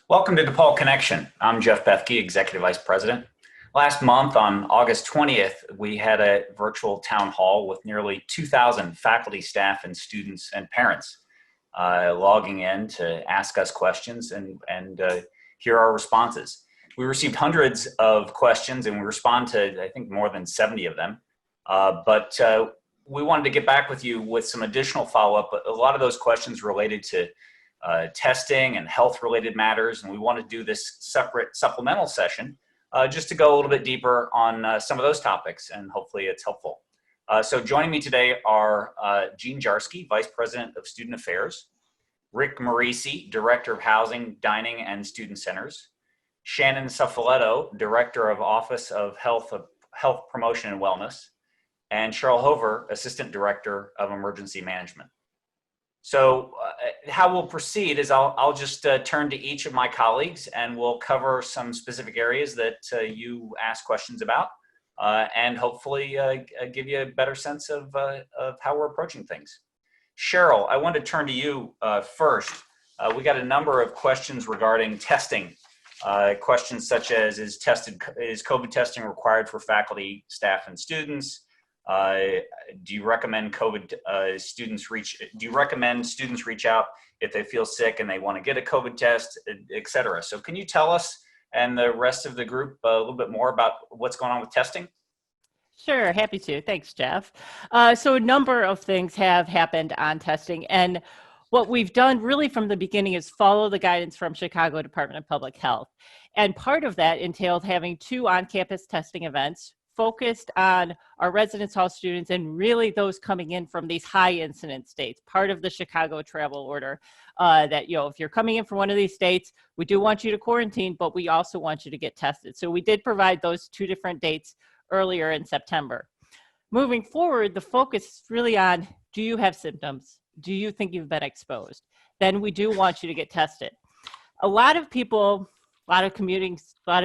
Welcome to DePaul Connection. I'm Jeff Bethke, Executive Vice President. Last month on August 20th, we had a virtual town hall with nearly 2,000 faculty, staff, and students and parents logging in to ask us questions and hear our responses. We received hundreds of questions and we respond to, I think, more than 70 of them. But we wanted to get back with you with some additional follow-up. A lot of those questions related to testing and health-related matters, and we want to do this separate supplemental session just to go a little bit deeper on some of those topics, and hopefully it's helpful. So joining me today are Gene Zdziarski, Vice President of Student Affairs, Rick Moreci, Director of Housing, Dining, and Student Centers, Shannon Suffoletto, Director of Office of Health Promotion and Wellness, and Cheryl Hover, Assistant Director of Emergency Management. So how we'll proceed is I'll just turn to each of my colleagues and we'll cover some specific areas that you ask questions about and hopefully give you a better sense of how we're approaching things. Cheryl, I want to turn to you first. We got a number of questions regarding testing. Questions such as, is COVID testing required for faculty, staff, and students? Do you recommend students reach out if they feel sick and they want to get a COVID test, et cetera? So can you tell us and the rest of the group a little bit more about what's going on with testing? Sure, happy to. Thanks, Jeff. So a number of things have happened on testing, and what we've done really from the beginning is follow the guidance from Chicago Department of Public Health. And part of that entailed having 2 on-campus testing events focused on our residence hall students and really those coming in from these high incidence states, part of the Chicago travel order that, if you're coming in from one of these states, we do want you to quarantine, but we also want you to get tested. So we did provide those 2 different dates earlier in September. Moving forward, the focus is really on, do you have symptoms? Do you think you've been exposed? Then we do want you to get tested. A lot of people, a lot of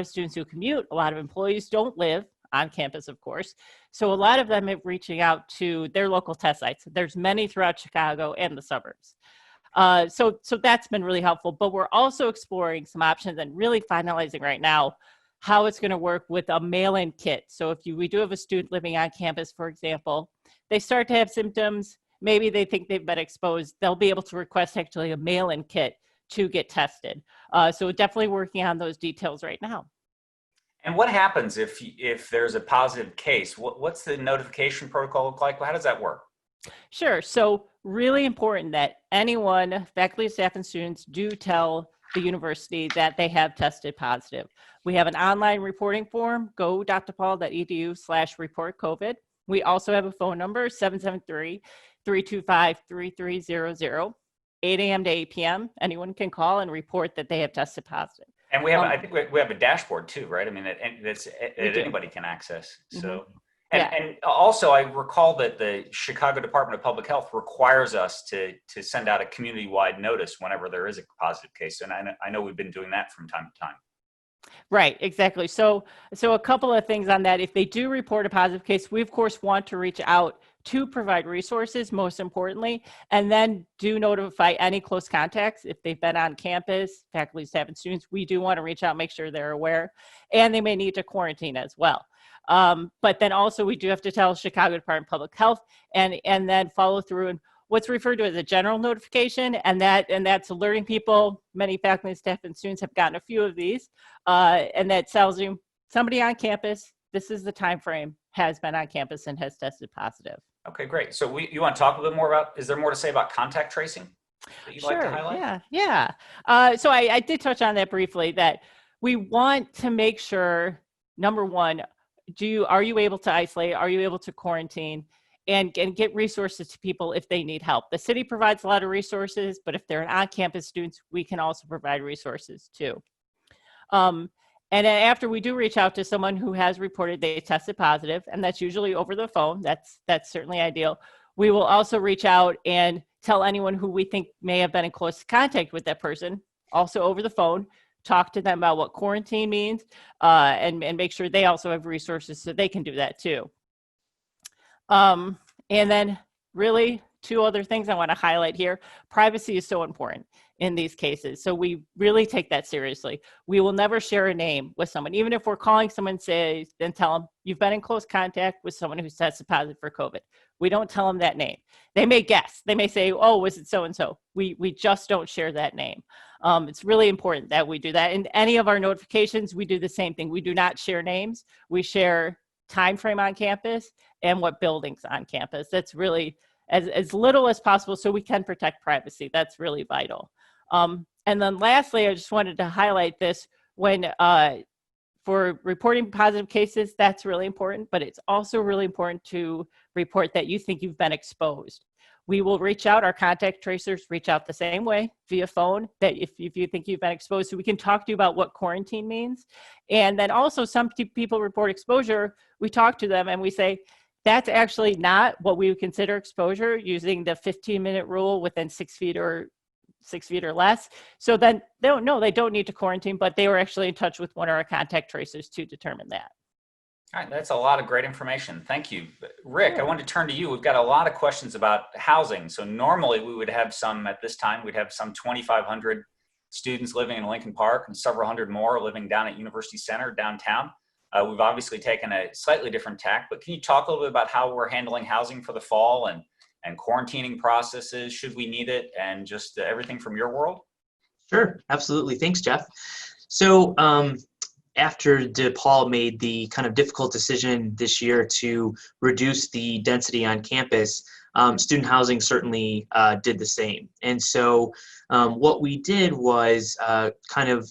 students who commute, a lot of employees don't live on campus, of course. So a lot of them are reaching out to their local test sites. There's many throughout Chicago and the suburbs. So that's been really helpful, but we're also exploring some options and really finalizing right now how it's going to work with a mail-in kit. So if we do have a student living on campus, for example, they start to have symptoms, maybe they think they've been exposed, they'll be able to request actually a mail-in kit to get tested. So definitely working on those details right now. And what happens if there's a positive case? What's the notification protocol look like? How does that work? Sure. So really important that anyone, faculty, staff, and students do tell the university that they have tested positive. We have an online reporting form, go.depaul.edu/report-COVID. We also have a phone number, 773-325-3300, 8 a.m. to 8 p.m. Anyone can call and report that they have tested positive. And I think we have a dashboard too, right? I mean, that anybody can access. So, and also I recall that the Chicago Department of Public Health requires us to send out a community-wide notice whenever there is a positive case. And I know we've been doing that from time to time. Right, exactly. So a couple of things on that. If they do report a positive case, we of course want to reach out to provide resources, most importantly, and then do notify any close contacts. If they've been on campus, faculty, staff, and students, we do want to reach out, make sure they're aware, and they may need to quarantine as well. But then also we do have to tell Chicago Department of Public Health and then follow through and what's referred to as a general notification, and that's alerting people. Many faculty, staff, and students have gotten a few of these, and that tells you somebody on campus, this is the time frame, has been on campus and has tested positive. Okay, great. So you want to talk a little bit more about, is there more to say about contact tracing that you'd like to highlight? Yeah. So I did touch on that briefly, that we want to make sure, number one, are you able to isolate? Are you able to quarantine? And get resources to people if they need help. The city provides a lot of resources, but if they're on-campus students, we can also provide resources too. And then after we do reach out to someone who has reported they tested positive, and that's usually over the phone, that's certainly ideal, we will also reach out and tell anyone who we think may have been in close contact with that person, also over the phone, talk to them about what quarantine means, and make sure they also have resources so they can do that too. And then really 2 other things I want to highlight here. Privacy is so important. in these cases. So we really take that seriously. We will never share a name with someone, even if we're calling someone, then tell them you've been in close contact with someone who tested positive for COVID. We don't tell them that name. They may guess. They may say, oh, was it so-and-so? We just don't share that name. It's really important that we do that. In any of our notifications, we do the same thing. We do not share names. We share time frame on campus and what buildings on campus. That's really as little as possible so we can protect privacy. That's really vital. And then lastly, I just wanted to highlight this when for reporting positive cases, that's really important, but it's also really important to report that you think you've been exposed. We will reach out, our contact tracers reach out the same way via phone, that if you think you've been exposed, so we can talk to you about what quarantine means. And then also some people report exposure, we talk to them and we say, that's actually not what we would consider exposure using the 15-minute rule within 6 feet or less. So then they don't need to quarantine, but they were actually in touch with one of our contact tracers to determine that. All right, that's a lot of great information. Thank you. Rick, I want to turn to you. We've got a lot of questions about housing. So normally we would have at this time, we'd have some 2,500 students living in Lincoln Park and several hundred more living down at University Center downtown. We've obviously taken a slightly different tack, but can you talk a little bit about how we're handling housing for the fall and quarantining processes, should we need it, and just everything from your world? Sure, absolutely. Thanks, Jeff. So after DePaul made the kind of difficult decision this year to reduce the density on campus, student housing certainly did the same. And so what we did was kind of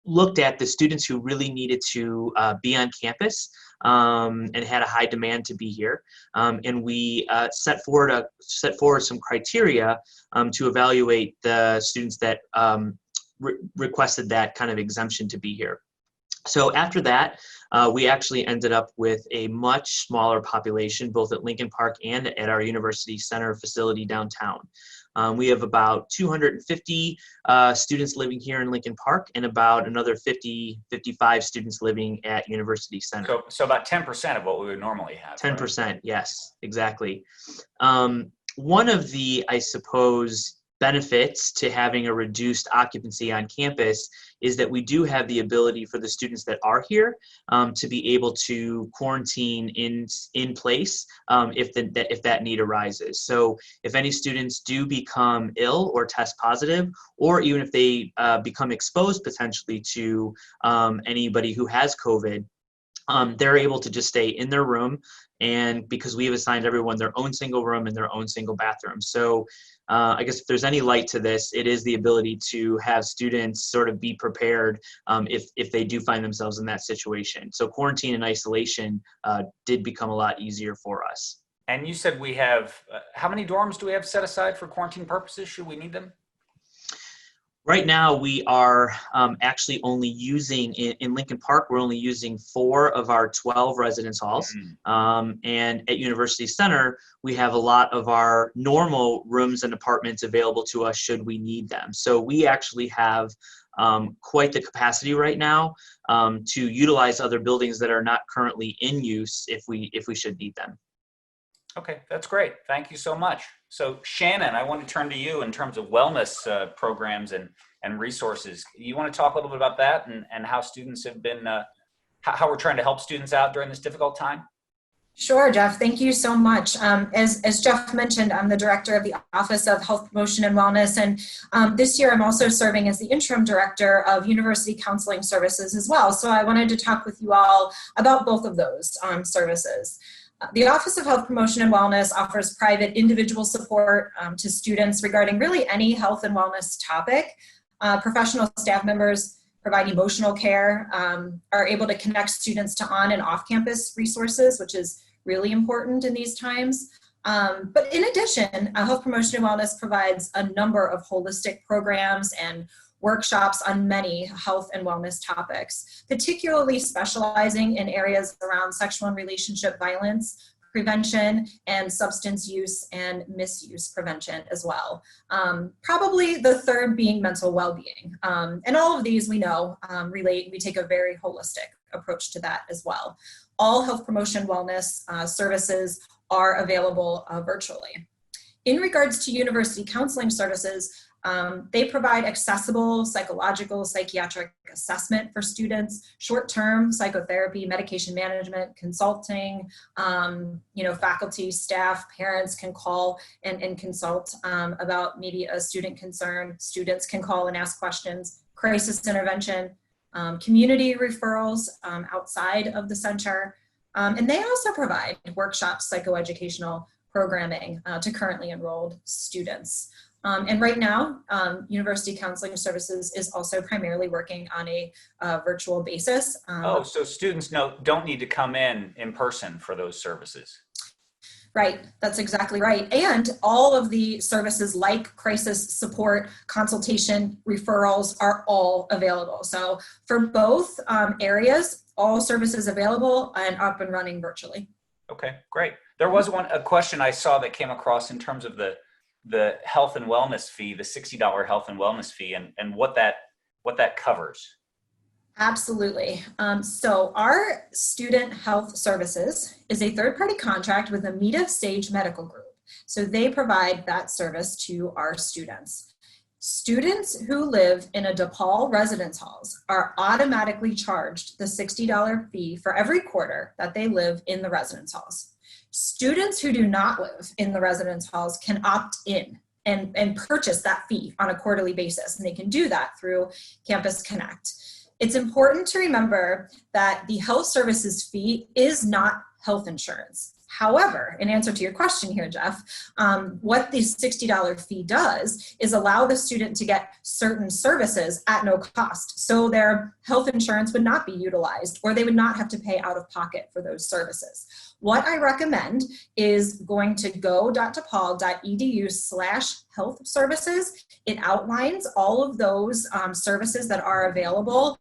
looked at the students who really needed to be on campus and had a high demand to be here. And we set forward some criteria to evaluate the students that requested that kind of exemption to be here. So after that, we actually ended up with a much smaller population, both at Lincoln Park and at our University Center facility downtown. We have about 250 students living here in Lincoln Park and about another 55 students living at University Center. So about 10% of what we would normally have. 10%, right? Yes, exactly. One of the, I suppose, benefits to having a reduced occupancy on campus is that we do have the ability for the students that are here to be able to quarantine in place if that need arises. So if any students do become ill or test positive, or even if they become exposed potentially to anybody who has COVID, they're able to just stay in their room, and because we have assigned everyone their own single room and their own single bathroom. So I guess if there's any light to this, it is the ability to have students sort of be prepared if they do find themselves in that situation. So quarantine and isolation did become a lot easier for us. And you said we have, how many dorms do we have set aside for quarantine purposes? Should we need them? Right now, we are actually only using, in Lincoln Park, we're only using 4 of our 12 residence halls. And at University Center, we have a lot of our normal rooms and apartments available to us should we need them. So we actually have quite the capacity right now to utilize other buildings that are not currently in use if we should need them. Okay, that's great. Thank you so much. So Shannon, I want to turn to you in terms of wellness programs and resources. You want to talk a little bit about that and how students have been, how we're trying to help students out during this difficult time? Sure, Jeff. Thank you so much. As Jeff mentioned, I'm the director of the Office of Health Promotion and Wellness, and this year I'm also serving as the interim director of University Counseling Services as well. So I wanted to talk with you all about both of those services. The Office of Health Promotion and Wellness offers private individual support to students regarding really any health and wellness topic. Professional staff members provide emotional care, are able to connect students to on and off-campus resources, which is really important in these times. But in addition, Health Promotion and Wellness provides a number of holistic programs and workshops on many health and wellness topics, particularly specializing in areas around sexual and relationship violence prevention and substance use and misuse prevention as well. Probably the third being mental well-being. And all of these we know we take a very holistic approach to that as well. All health promotion wellness services are available virtually. In regards to university counseling services, They provide accessible psychological, psychiatric assessment for students, short-term psychotherapy, medication management, consulting. Faculty, staff, parents can call and consult about maybe a student concern. Students can call and ask questions, crisis intervention, community referrals outside of the center. And they also provide workshops, psychoeducational programming to currently enrolled students. And right now, University Counseling Services is also primarily working on a virtual basis. So students don't need to come in person for those services. Right, that's exactly right. And all of the services like crisis support, consultation, referrals are all available. So for both areas, all services available and up and running virtually. Okay, great. There was a question I saw that came across in terms of the health and wellness fee, the $60 health and wellness fee, and what that covers. Absolutely. So our student health services is a third-party contract with Amita Sage Medical Group. So they provide that service to our students. Students who live in a DePaul residence halls are automatically charged the $60 fee for every quarter that they live in the residence halls. Students who do not live in the residence halls can opt in and purchase that fee on a quarterly basis, and they can do that through Campus Connect. It's important to remember that the health services fee is not health insurance. However, in answer to your question here, Jeff, what the $60 fee does is allow the student to get certain services at no cost. So their health insurance would not be utilized, or they would not have to pay out of pocket for those services. What I recommend is going to go.depaul.edu/health services. It outlines all of those services that are available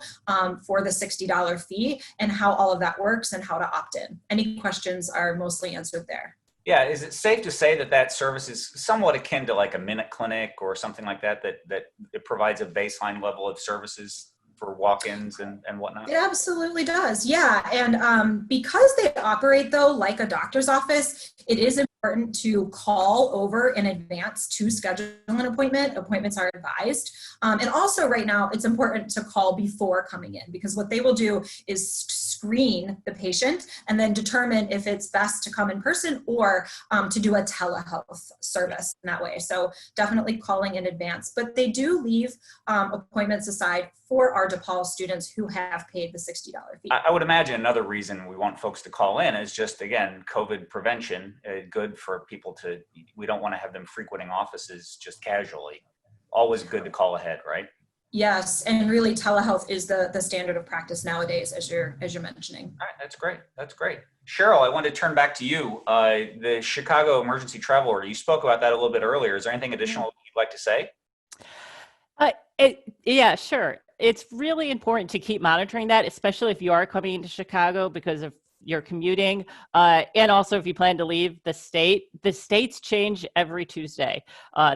for the $60 fee and how all of that works and how to opt in. Any questions are mostly answered there. Yeah, is it safe to say that service is somewhat akin to like a minute clinic or something like that it provides a baseline level of services for walk-ins and whatnot? It absolutely does, yeah. And because they operate, though, like a doctor's office, it is important to call over in advance to schedule an appointment. Appointments are advised. And also right now, it's important to call before coming in, because what they will do is screen the patient and then determine if it's best to come in person or to do a telehealth service in that way. So definitely calling in advance. But they do leave appointments aside for our DePaul students who have paid the $60 fee. I would imagine another reason we want folks to call in is just, again, COVID prevention, good for people we don't want to have them frequenting offices just casually. Always good to call ahead, right? Yes, and really telehealth is the standard of practice nowadays, as you're mentioning. All right, that's great. That's great. Cheryl, I want to turn back to you. The Chicago emergency travel order, you spoke about that a little bit earlier. Is there anything additional you'd like to say? Yeah, sure. It's really important to keep monitoring that, especially if you are coming into Chicago because of your commuting, and also if you plan to leave the state. The states change every Tuesday.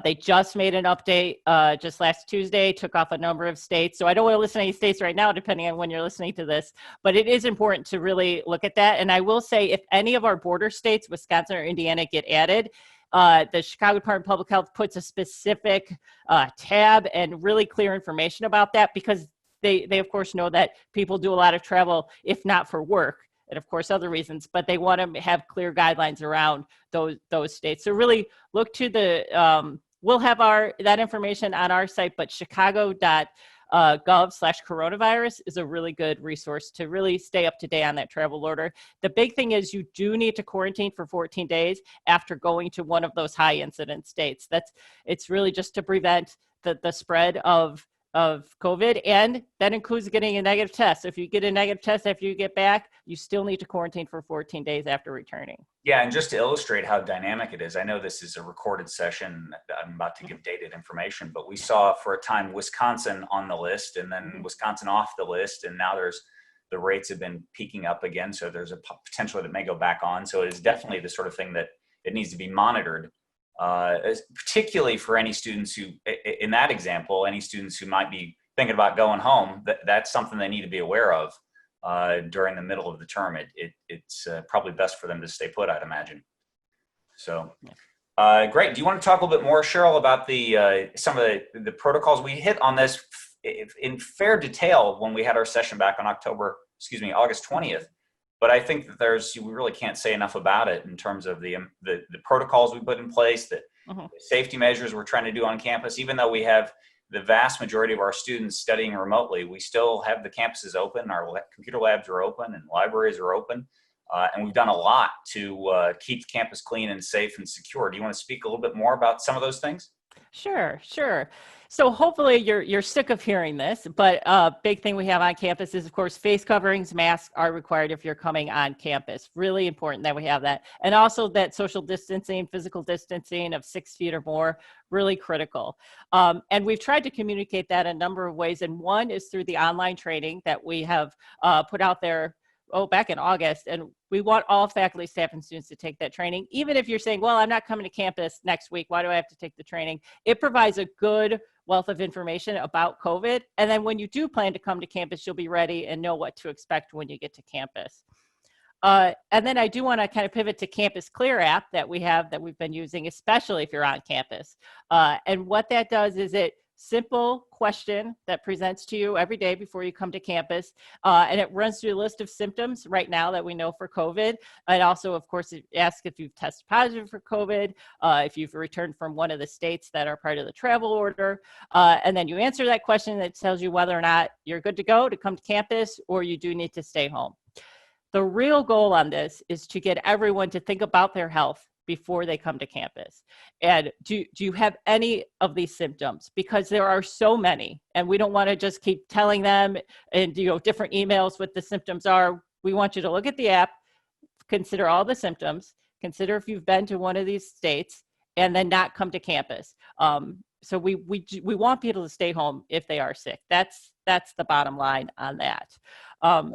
They just made an update just last Tuesday, took off a number of states. So I don't want to listen to any states right now, depending on when you're listening to this, but it is important to really look at that. And I will say, if any of our border states, Wisconsin or Indiana, get added, the Chicago Department of Public Health puts a specific tab and really clear information about that, because they of course know that people do a lot of travel, if not for work, and of course other reasons, but they want to have clear guidelines around those states. So really look to we'll have that information on our site, but chicago.gov/coronavirus is a really good resource to really stay up to date on that travel order. The big thing is you do need to quarantine for 14 days after going to one of those high incident states. It's really just to prevent the spread of COVID, and that includes getting a negative test. So if you get a negative test after you get back, you still need to quarantine for 14 days after returning. Yeah, and just to illustrate how dynamic it is, I know this is a recorded session. I'm about to give dated information, but we saw for a time Wisconsin on the list, and then Wisconsin off the list, and now the rates have been peaking up again, so there's a potential that it may go back on. So it is definitely the sort of thing that it needs to be monitored, particularly for any students who, in that example, any students who might be thinking about going home. That's something they need to be aware of during the middle of the term. It's probably best for them to stay put, I'd imagine. So, Great. Do you want to talk a little bit more, Cheryl, about the some of the protocols? We hit on this in fair detail when we had our session back on August 20th. But I think that we really can't say enough about it in terms of the protocols we put in place, the safety measures we're trying to do on campus. Even though we have the vast majority of our students studying remotely, we still have the campuses open, our computer labs are open, and libraries are open. And we've done a lot to keep the campus clean and safe and secure. Do you want to speak a little bit more about some of those things? Sure. So hopefully you're sick of hearing this, but a big thing we have on campus is, of course, face coverings, masks are required if you're coming on campus. Really important that we have that. And also that social distancing, physical distancing of 6 feet or more, really critical. And we've tried to communicate that a number of ways. And one is through the online training that we have put out there back in August, and we want all faculty, staff, and students to take that training. Even if you're saying, well, I'm not coming to campus next week, why do I have to take the training? It provides a good wealth of information about COVID. And then when you do plan to come to campus, you'll be ready and know what to expect when you get to campus. And then I do want to kind of pivot to Campus Clear app that we've been using, especially if you're on campus. And what that does is simple question that presents to you every day before you come to campus. And it runs through a list of symptoms right now that we know for COVID. And also, of course, it asks if you've tested positive for COVID, if you've returned from one of the states that are part of the travel order. And then you answer that question that tells you whether or not you're good to go to come to campus or you do need to stay home. The real goal on this is to get everyone to think about their health before they come to campus. And do you have any of these symptoms? Because there are so many, and we don't want to just keep telling them and different emails what the symptoms are. We want you to look at the app, consider all the symptoms, consider if you've been to one of these states, and then not come to campus. So we want people to stay home if they are sick. That's the bottom line on that.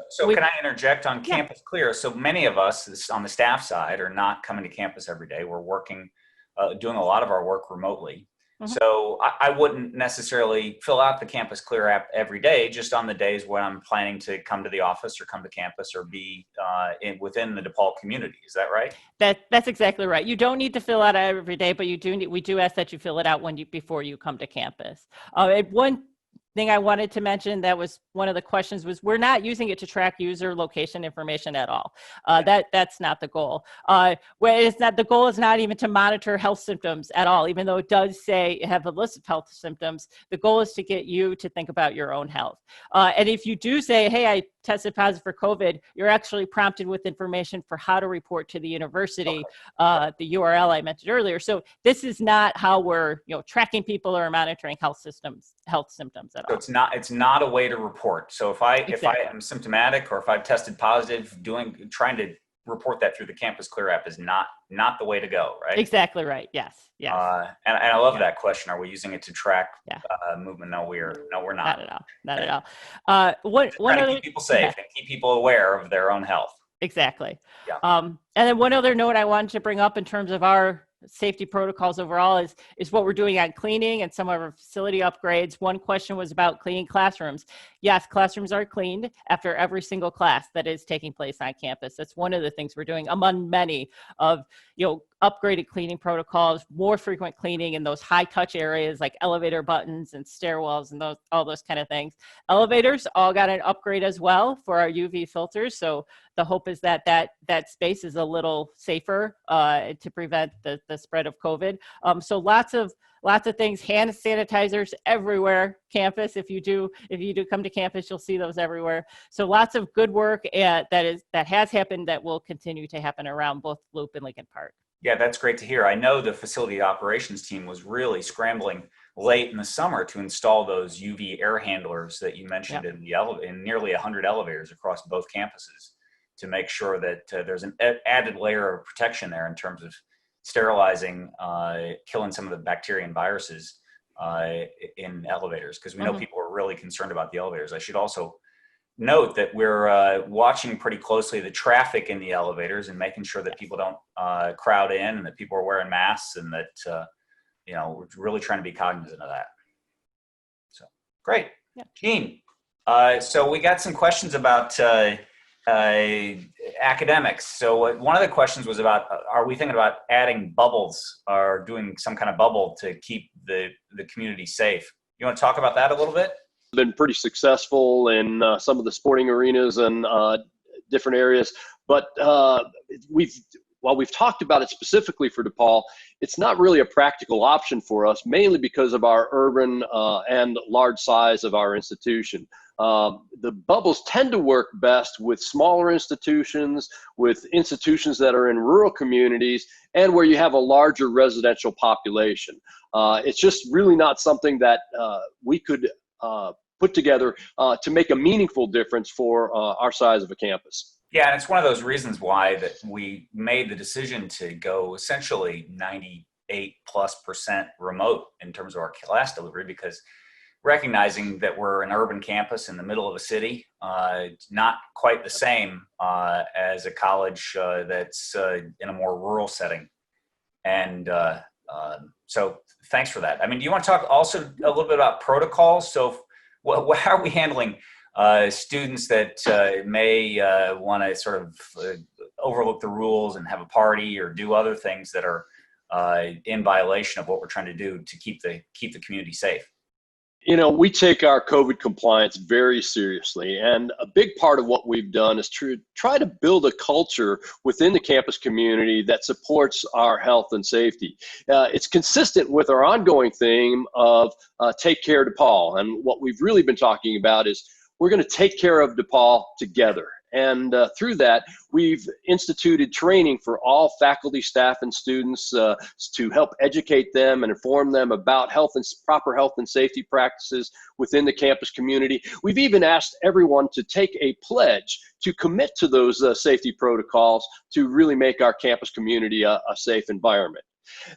So can I interject on Campus Clear? So many of us on the staff side are not coming to campus every day. We're working, doing a lot of our work remotely. So I wouldn't necessarily fill out the Campus Clear app every day, just on the days when I'm planning to come to the office or come to campus or be within the DePaul community. Is that right? That's exactly right. You don't need to fill out every day, but we do ask that you fill it out before you come to campus. One thing I wanted to mention that was one of the questions was we're not using it to track user location information at all. That's not the goal. The goal is not even to monitor health symptoms at all, even though it does say have a list of health symptoms. The goal is to get you to think about your own health. And if you do say, hey, I tested positive for COVID, you're actually prompted with information for how to report to the university, the URL I mentioned earlier. So this is not how we're tracking people or monitoring health symptoms at all. So it's not a way to report. So if I am symptomatic or if I've tested positive, trying to report that through the Campus Clear app is not the way to go, right? Exactly right. Yes. And I love that question. Are we using it to track movement? No, we're not. Not at all. Not at all. One other keep people safe and keep people aware of their own health. Exactly. Yeah. And then one other note I wanted to bring up in terms of our safety protocols overall is what we're doing on cleaning and some of our facility upgrades. One question was about cleaning classrooms. Yes, classrooms are cleaned after every single class that is taking place on campus. That's one of the things we're doing among many of, upgraded cleaning protocols, more frequent cleaning in those high touch areas like elevator buttons and stairwells and all those kind of things. Elevators all got an upgrade as well for our UV filters. So the hope is that space is a little safer to prevent the spread of COVID. So lots of things, hand sanitizers everywhere campus. If you do come to campus, you'll see those everywhere. So lots of good work that has happened that will continue to happen around both Loop and Lincoln Park. Yeah, that's great to hear. I know the facility operations team was really scrambling late in the summer to install those UV air handlers that you mentioned in nearly 100 elevators across both campuses to make sure that there's an added layer of protection there in terms of sterilizing, killing some of the bacteria and viruses in elevators, because we know people are really concerned about the elevators. I should also note that we're watching pretty closely the traffic in the elevators and making sure that people don't crowd in and that people are wearing masks and that, we're really trying to be cognizant of that. So, great. Yeah. Gene, so we got some questions about academics. So one of the questions was about, are we thinking about adding bubbles or doing some kind of bubble to keep the community safe? You want to talk about that a little bit? Been pretty successful in some of the sporting arenas and different areas, but while we've talked about it specifically for DePaul, it's not really a practical option for us, mainly because of our urban and large size of our institution. The bubbles tend to work best with smaller institutions, with institutions that are in rural communities, and where you have a larger residential population. It's just really not something that we could put together to make a meaningful difference for our size of a campus. Yeah, and it's one of those reasons why that we made the decision to go essentially 98+% remote in terms of our class delivery, because recognizing that we're an urban campus in the middle of a city, not quite the same as a college that's in a more rural setting. And so thanks for that. I mean, do you want to talk also a little bit about protocols? So how are we handling students that may want to sort of overlook the rules and have a party or do other things that are in violation of what we're trying to do to keep the community safe? You know, we take our COVID compliance very seriously, and a big part of what we've done is to try to build a culture within the campus community that supports our health and safety. It's consistent with our ongoing theme of Take Care DePaul, and what we've really been talking about is we're going to take care of DePaul together. And through that, we've instituted training for all faculty, staff, and students to help educate them and inform them about proper health and safety practices within the campus community. We've even asked everyone to take a pledge to commit to those safety protocols to really make our campus community a safe environment.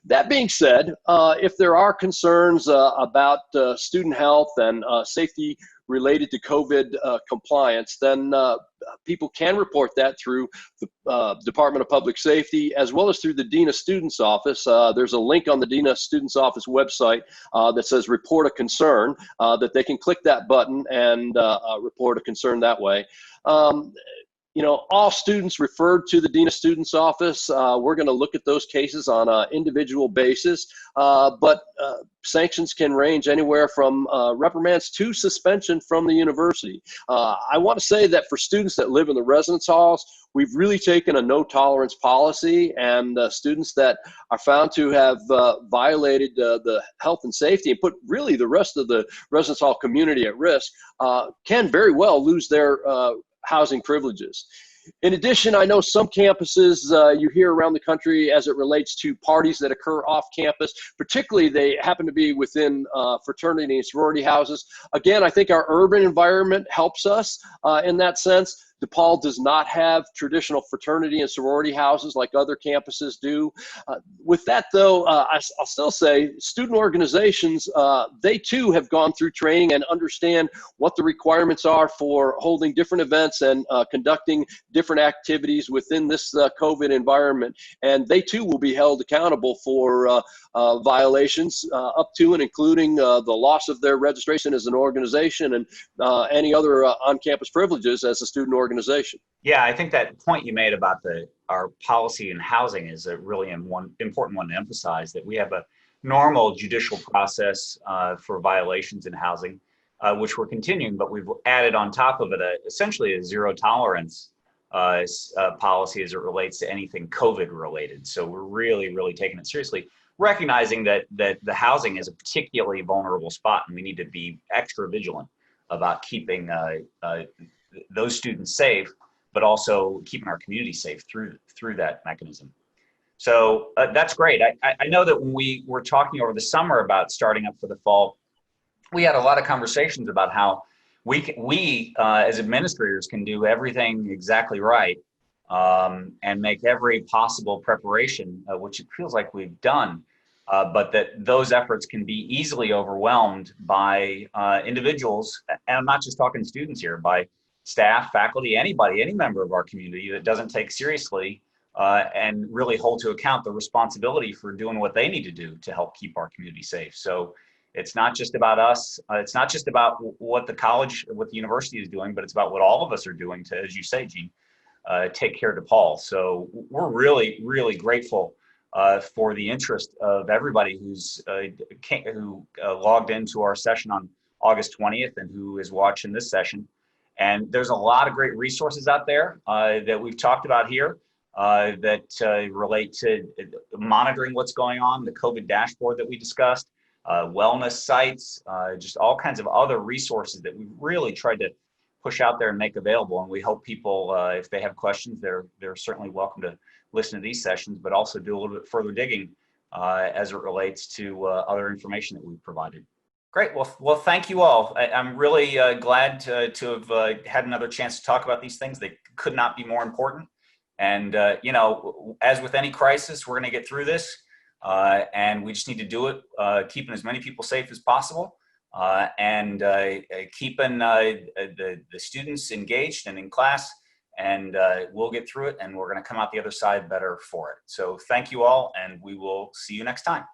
That being said, if there are concerns about student health and safety related to COVID compliance, then people can report that through the Department of Public Safety, as well as through the Dean of Students Office. There's a link on the Dean of Students Office website that says report a concern, that they can click that button and report a concern that way. You know, all students referred to the Dean of Students Office, we're going to look at those cases on an individual basis, but sanctions can range anywhere from reprimands to suspension from the university. I want to say that for students that live in the residence halls, we've really taken a no tolerance policy, and students that are found to have violated the health and safety and put really the rest of the residence hall community at risk can very well lose their housing privileges. In addition, I know some campuses you hear around the country as it relates to parties that occur off campus, particularly they happen to be within fraternity and sorority houses. Again, I think our urban environment helps us in that sense. DePaul does not have traditional fraternity and sorority houses like other campuses do. With that, though, I'll still say student organizations, they too have gone through training and understand what the requirements are for holding different events and conducting different activities within this COVID environment. And they too will be held accountable for violations up to and including the loss of their registration as an organization and any other on-campus privileges as a student organization. Yeah, I think that point you made about our policy in housing is a really important one to emphasize, that we have a normal judicial process for violations in housing, which we're continuing, but we've added on top of it essentially a zero tolerance policy as it relates to anything COVID related. So we're really taking it seriously, recognizing that the housing is a particularly vulnerable spot, and we need to be extra vigilant about keeping those students safe, but also keeping our community safe through that mechanism. So that's great. I know that when we were talking over the summer about starting up for the fall, we had a lot of conversations about how we as administrators can do everything exactly right and make every possible preparation, which it feels like we've done, but that those efforts can be easily overwhelmed by individuals, and I'm not just talking students here, by staff, faculty, anybody, any member of our community that doesn't take seriously and really hold to account the responsibility for doing what they need to do to help keep our community safe. So it's not just about us. It's not just about what the college, what the university is doing, but it's about what all of us are doing to, as you say, Gene, Take Care DePaul. So we're really, really grateful for the interest of everybody who logged into our session on August 20th and who is watching this session. And there's a lot of great resources out there that we've talked about here that relate to monitoring what's going on, the COVID dashboard that we discussed, wellness sites, just all kinds of other resources that we've really tried to push out there and make available. And we hope people, if they have questions, they're certainly welcome to listen to these sessions, but also do a little bit further digging as it relates to other information that we've provided. Great. Well, thank you all. I'm really glad to have had another chance to talk about these things. They could not be more important. And, you know, as with any crisis, we're going to get through this. And we just need to do it, keeping as many people safe as possible and keeping the students engaged and in class. And we'll get through it, and we're going to come out the other side better for it. So thank you all, and we will see you next time.